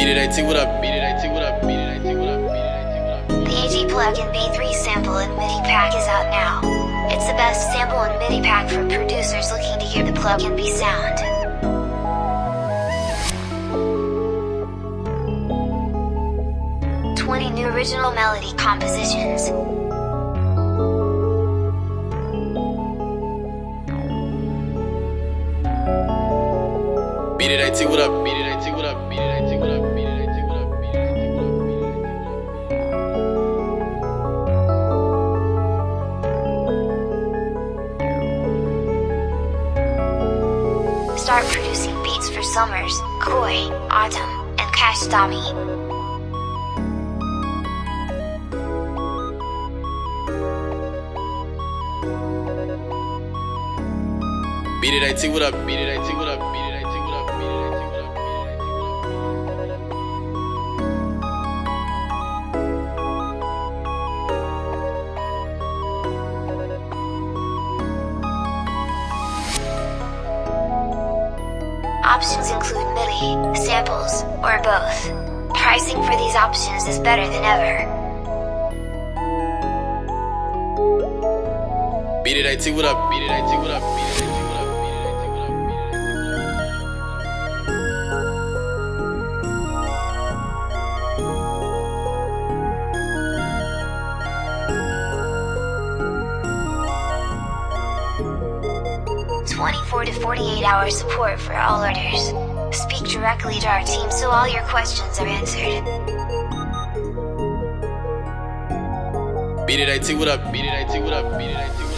The GB PluggNB Sample and MIDI Pack is out now. It's the best sample and MIDI pack for producers looking to hear the PluggNB sound. New original melody compositions. Beat it, I take what up, beat it, I take what up, beat it, I take what up, beat it, I take what up, beat it, I take what up, beat it, I take what up. Start producing beats for summers, koi, autumn, and kashdami. Beat it, I take what up, beat it, I take what up, beat it, I take what up, beat it, I take what up, beat it, I take what up. Options include MIDI, samples, or both. Pricing for these options is better than ever. Beat it, I take what up, beat it, I take what up, beat it, I take what up, beat it, I take what up, beat it, I take what up, beat it, I take what up. 24 to 48 hour support for all orders. Speak directly to our team so all your questions are answered. Beat it, I take what up, beat it, I take what up, beat it, I take what up.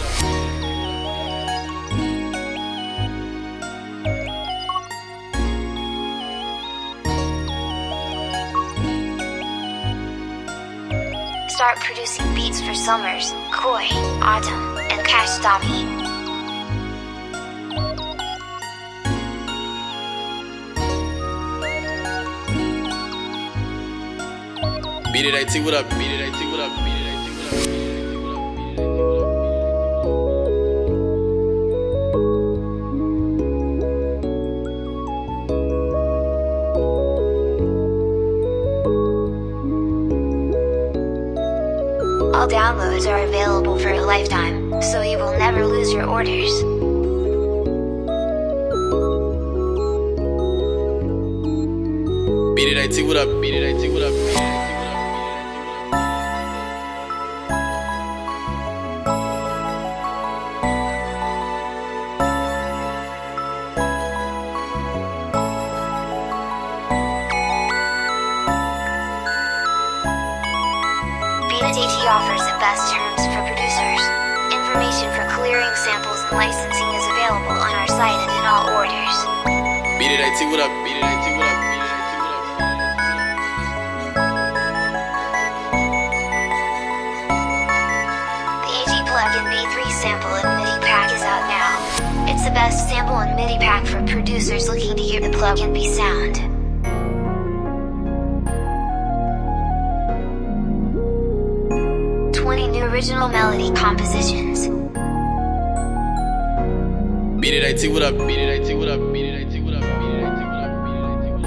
Start producing beats for summers, koi, autumn, and kashdami. Beat it, I take what up, beat it, I take what up, beat it, I take what up, beat it, I take what up, beat it, I take what up, beat it, I take what up. All downloads are available for a lifetime, so you will never lose your orders. Beat it, I take what up, beat it, I take what up, beat it, I take what up, beat it, I take what up. BeatAT offers the best terms for producers. Information for clearing samples and licensing is available on our site and in all orders. Beat it, I take what up, beat it, I take what up, beat it, I take what up, beat it, I take what up. The PluggNB Sample and MIDI Pack is out now. It's the best sample and MIDI pack for producers looking to hear the PluggNB sound. New original melody compositions. Beat it, I take what up, beat it, I take what up, beat it, I take what up, beat it, I take what up, beat it, I take what up, beat it, I take what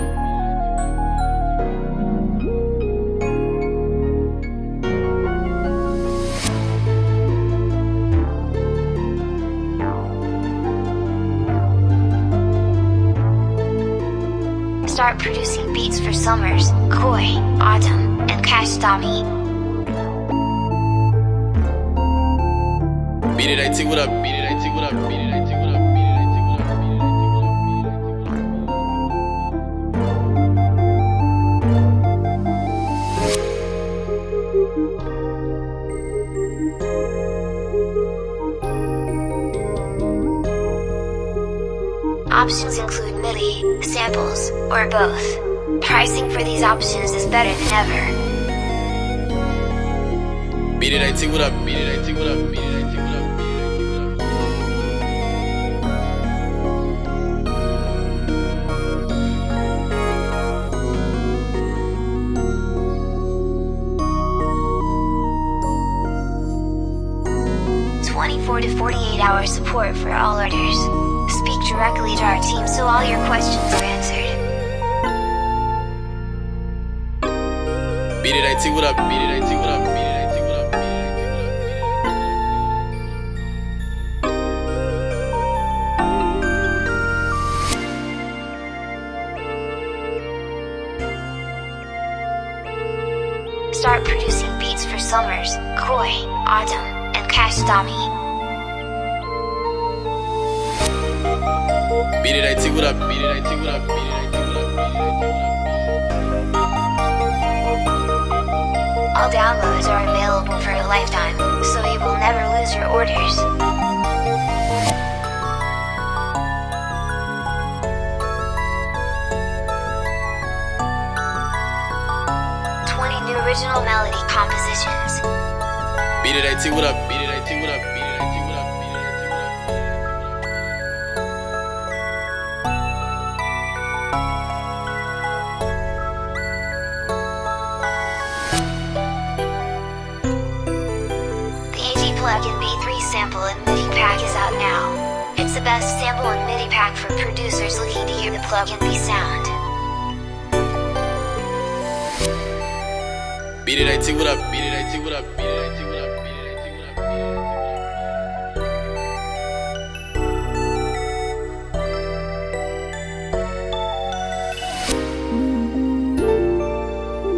up. 'Start producing beats for summers, koi, autumn, and kashdami. Beat it, I take what up, beat it, I take what up, beat it, I take what up, beat it, I take what up, beat it, I take what up, beat it, I take what up, beat it, I take what up, beat it, I take what up. 'Options include MIDI, samples, or both. Pricing for these options is better than ever. Beat it, I take what up, beat it, I take what up, beat it, I take what up, beat it, I take what up. 24 to 48 hour support for all orders. Speak directly to our team so all your questions are answered. Beat it, IT, what up? Beat it, IT, what up? Beat it, IT, what up? Start producing beats for Summers, Koi, Autumn, and Kashdami. Beat it, IT, what up? Beat it, IT, what up? Beat it, IT, what up? All downloads are available for a lifetime, so you will never lose your orders. New original melody compositions. Beat it, IT, what up? Beat it, IT, what up? Beat it, IT, what up? Beat it, IT, what up? The GB PluggNB Sample and MIDI Pack is out now. It's the best sample and MIDI pack for producers looking to hear the PluggNB sound. Beat it, IT, what up? Beat it, IT, what up? Beat it, IT, what up? Beat it, IT, what up?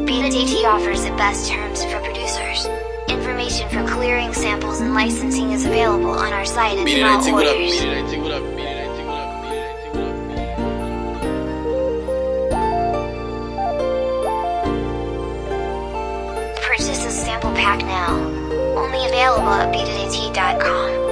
Beat it, IT offers the best terms for producers. Information for clearing samples and licensing is available on our site and in all orders. Beat it, IT, what up? Beat it, IT, what up? Beat it, IT, what up? Purchase a sample pack now. Only available at beatit.com.